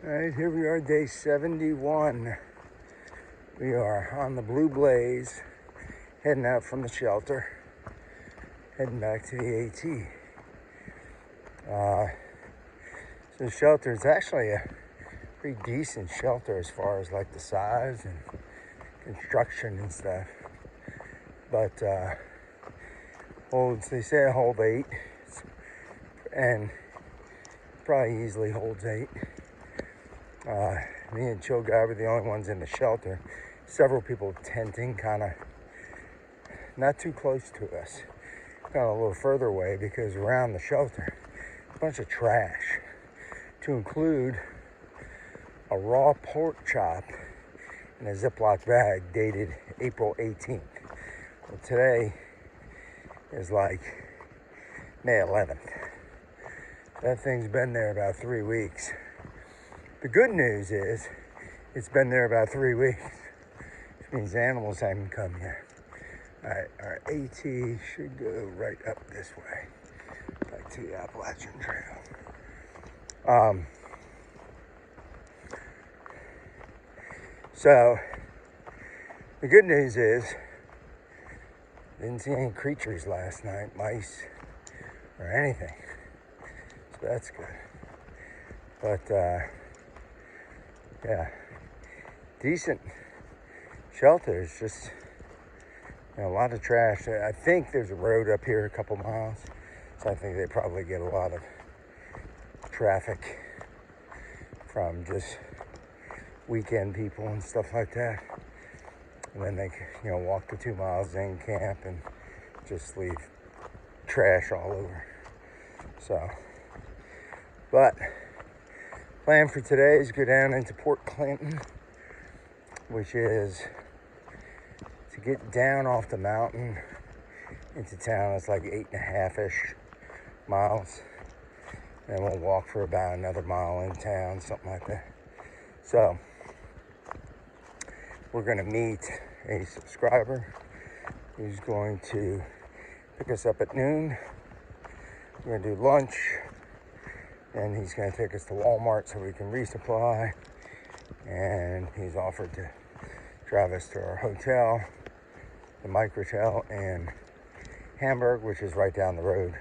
All right, here we are, day 71. We are on the Blue Blaze, heading out from the shelter, heading back to the AT. So the shelter is actually a pretty decent shelter as far as like the size and construction and stuff. But they say it holds 8, and probably easily holds 8. Me and Chill Guy were the only ones in the shelter. Several people tenting kind of not too close to us, kind of a little further away, because around the shelter, a bunch of trash, to include a raw pork chop in a Ziploc bag dated April 18th. Well, today is like May 11th. That thing's been there about 3 weeks. The good news is it's been there about 3 weeks, which means animals haven't come yet. All right, our AT should go right up this way, back to the Appalachian Trail. So the good news is didn't see any creatures last night, mice or anything, so that's good. But yeah, decent shelters, just a lot of trash. I think there's a road up here a couple miles, so I think they probably get a lot of traffic from just weekend people and stuff like that. And then they, walk the 2 miles in camp and just leave trash all over. So, but plan for today is go down into Port Clinton, which is to get down off the mountain into town. It's like 8.5-ish miles. And we'll walk for about another mile in town, something like that. So we're gonna meet a subscriber who's going to pick us up at noon. We're gonna do lunch, and he's gonna take us to Walmart so we can resupply. And he's offered to drive us to our hotel, the Microtel in Hamburg, which is right down the road.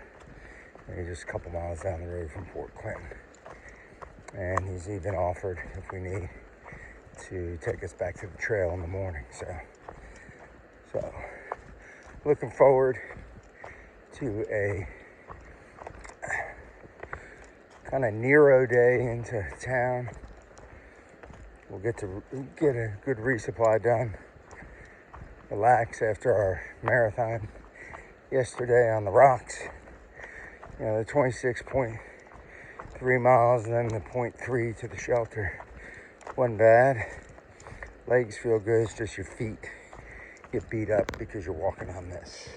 Maybe just a couple miles down the road from Port Clinton. And he's even offered, if we need, to take us back to the trail in the morning. So looking forward to a kind of Nero day into town. We'll get to get a good resupply done, relax after our marathon yesterday on the rocks. The 26.3 miles and then the 0.3 to the shelter wasn't bad. Legs feel good, it's just your feet get beat up because you're walking on this.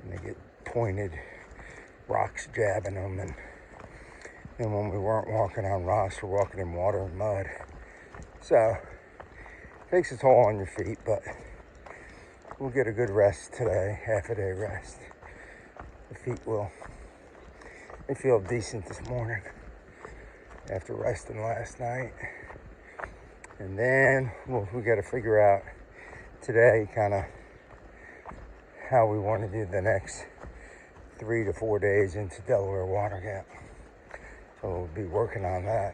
And they get pointed, rocks jabbing them. And when we weren't walking on rocks, we're walking in water and mud. So, it takes a toll on your feet, but we'll get a good rest today, half a day rest. The feet they feel decent this morning after resting last night. And then we got to figure out today kind of how we want to do the next 3 to 4 days into Delaware Water Gap. So we'll be working on that.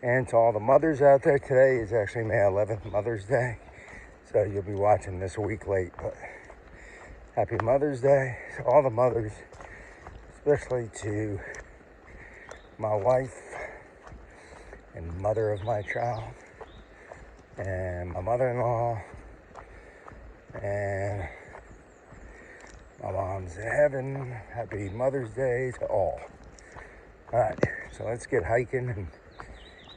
And to all the mothers out there, today is actually May 11th, Mother's Day. So you'll be watching this a week late, but happy Mother's Day to all the mothers, especially to my wife and mother of my child, and my mother-in-law, and my mom's in heaven. Happy Mother's Day to all. All right, so let's get hiking and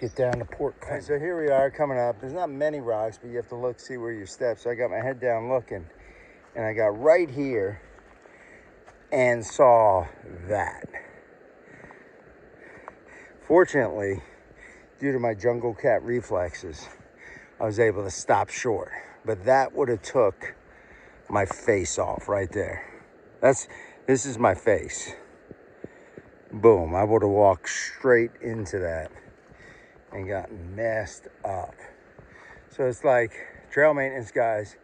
get down to Port Clinton. So here we are coming up. There's not many rocks, but you have to look, see where you step. So I got my head down looking, and I got right here and saw that. Fortunately, due to my jungle cat reflexes, I was able to stop short. But that would have took my face off right there. This is my face. Boom, I would have walked straight into that. and gotten messed up. So it's like, trail maintenance guys,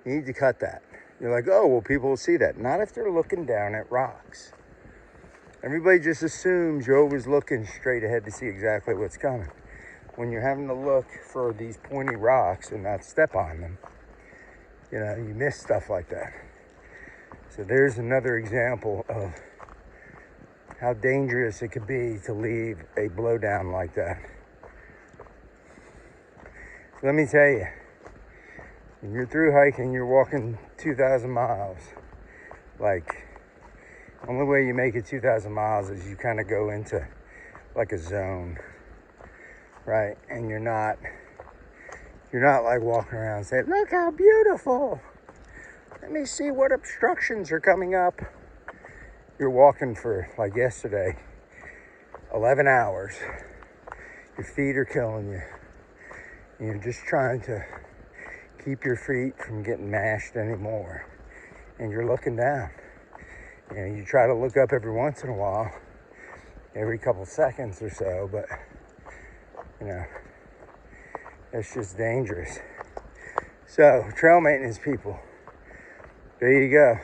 you need to cut that. You're like, oh, well, people will see that. Not if they're looking down at rocks. Everybody just assumes you're always looking straight ahead to see exactly what's coming. When you're having to look for these pointy rocks and not step on them, you know, you miss stuff like that. So there's another example of how dangerous it could be to leave a blowdown like that. So let me tell you, when you're through hiking, you're walking 2,000 miles, like, the only way you make it 2,000 miles is you kind of go into like a zone, right? And you're not like walking around and saying, look how beautiful. Let me see what obstructions are coming up. You're walking for, like yesterday, 11 hours. Your feet are killing you. You're just trying to keep your feet from getting mashed anymore. And you're looking down. You know, you try to look up every once in a while, every couple seconds or so, but, you know, it's just dangerous. So, trail maintenance people, there you go.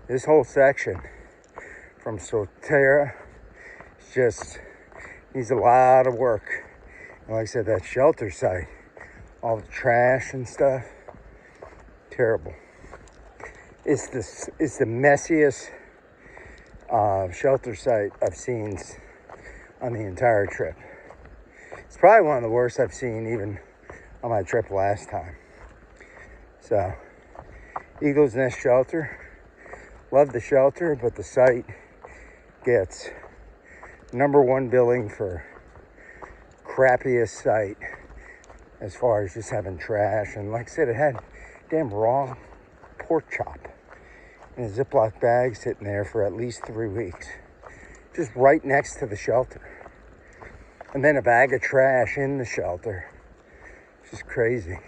This whole section from Solterra just needs a lot of work. And like I said, that shelter site, all the trash and stuff, terrible. It's the messiest shelter site I've seen on the entire trip. It's probably one of the worst I've seen even on my trip last time. So, Eagle's Nest Shelter, love the shelter, but the site gets #1 billing for crappiest site as far as just having trash. And like I said, it had damn raw pork chop in a Ziploc bag sitting there for at least 3 weeks, just right next to the shelter. And then a bag of trash in the shelter. It's just crazy.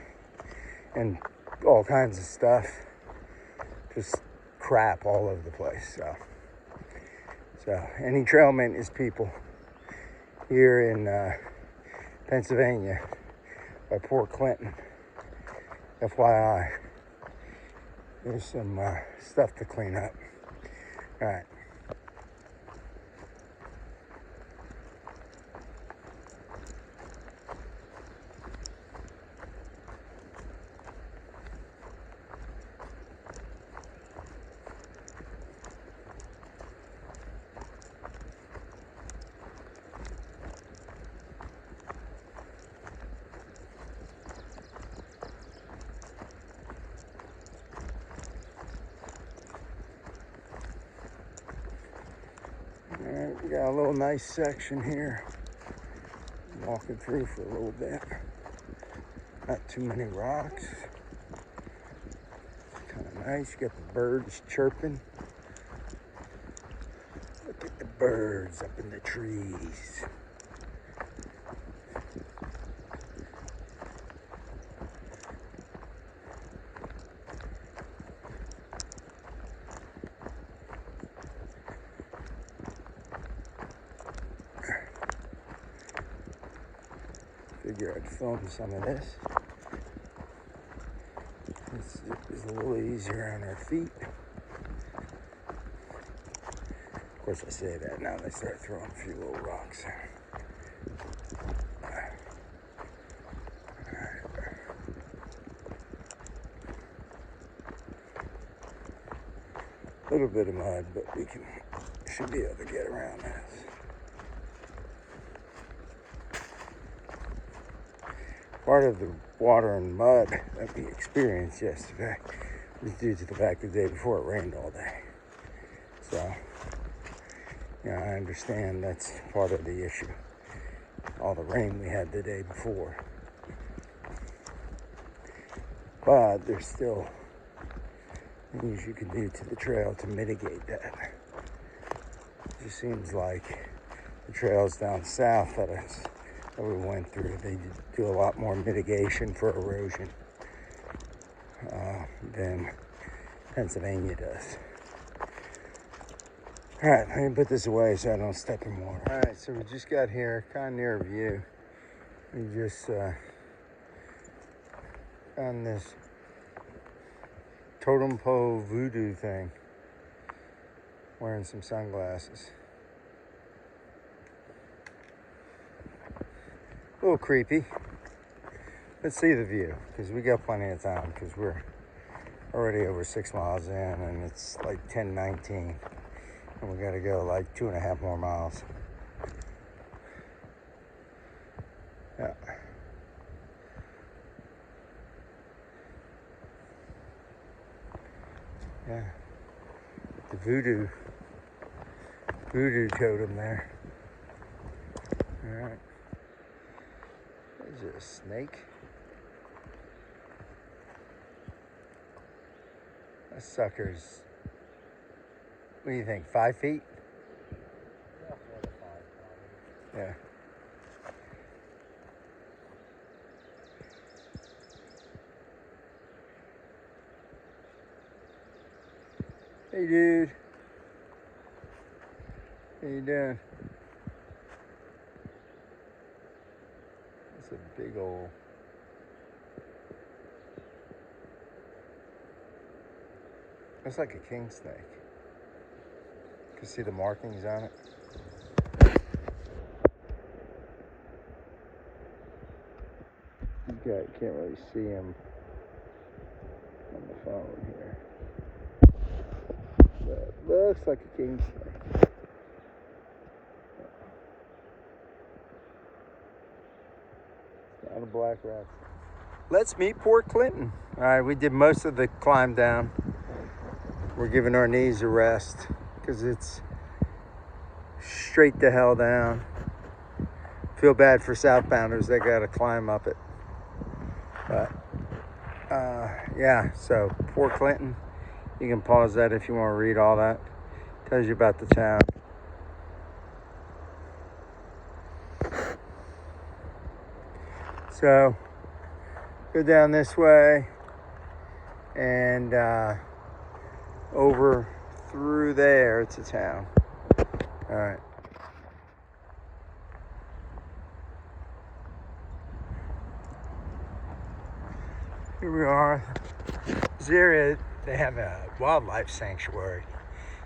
And all kinds of stuff, just crap all over the place. So any trail maintenance people here in Pennsylvania by Port Clinton, FYI, there's some stuff to clean up. All right. Alright, we got a little nice section here. Walking through for a little bit. Not too many rocks. Kind of nice. You got the birds chirping. Look at the birds up in the trees. Figure I'd film some of this. It's a little easier on our feet. Of course, I say that now they start throwing a few little rocks. A little bit of mud, but we should be able to get around this. Part of the water and mud that we experienced yesterday was due to the fact that the day before it rained all day. So, yeah, I understand that's part of the issue. All the rain we had the day before. But there's still things you can do to the trail to mitigate that. It just seems like the trails down south that we went through, they do a lot more mitigation for erosion than Pennsylvania does. All right, let me put this away so I don't step in water. All right, so we just got here, kind of near a view. We just found this totem pole voodoo thing. Wearing some sunglasses. A little creepy. Let's see the view, because we got plenty of time, because we're already over 6 miles in, and it's like 10:19, and we gotta go like 2.5 more miles. Yeah. Yeah. The voodoo totem there. All right. Is it a snake? That sucker's, what do you think, 5 feet? Yeah, 4 to 5 probably. Yeah. Hey dude. How you doing? That's a big old... Looks like a king snake. You can see the markings on it. You can't really see him on the phone here. But it looks like a king snake. Not a black rat. Let's meet Port Clinton. All right, we did most of the climb down. We're giving our knees a rest because it's straight the hell down. Feel bad for southbounders, they gotta climb up it. But yeah, so Port Clinton, you can pause that if you want to read all that. Tells you about the town. So go down this way and over through there to town. All right. Here we are. This area, they have a wildlife sanctuary.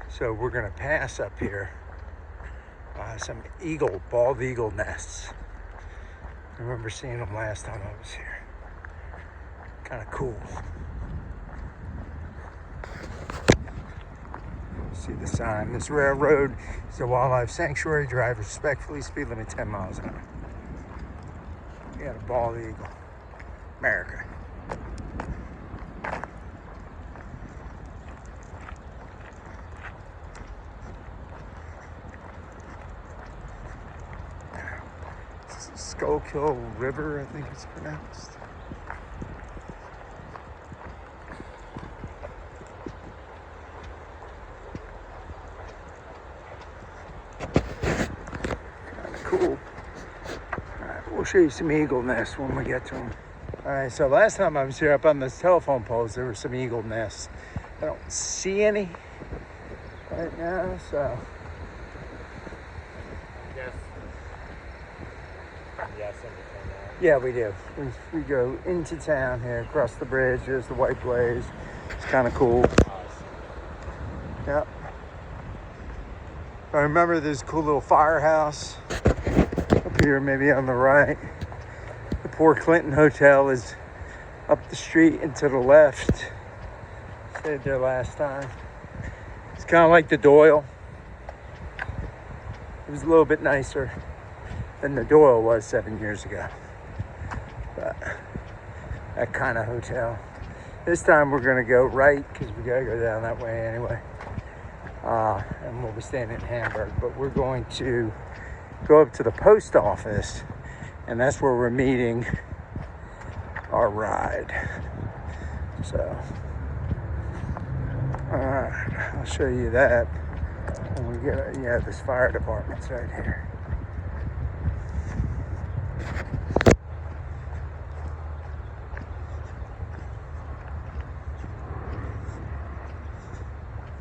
So we're gonna pass up here some bald eagle nests. I remember seeing them last time I was here. Kind of cool. See the sign. This railroad is a wildlife sanctuary. Drive respectfully. Speed limit 10 miles an hour. We got a bald eagle. America. Schuylkill River, I think it's pronounced. Kind of cool. All right, we'll show you some eagle nests when we get to them. All right, so last time I was here up on those telephone poles, there were some eagle nests. I don't see any right now, so. Yeah, we do. We go into town here, across the bridge. There's the White Blaze. It's kind of cool. Yep. I remember there's a cool little firehouse up here, maybe on the right. The Port Clinton Hotel is up the street and to the left. Stayed there last time. It's kind of like the Doyle. It was a little bit nicer than the Doyle was 7 years ago. But that kind of hotel. This time we're gonna go right because we gotta go down that way anyway. And we'll be staying in Hamburg, but we're going to go up to the post office, and that's where we're meeting our ride. So, I'll show you that when we get. Yeah, this fire department's right here.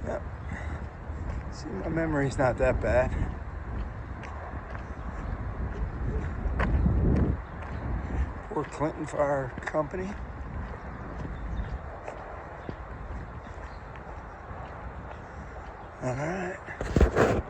Yep. See, my memory's not that bad. Fort Clinton Fire Company. All right.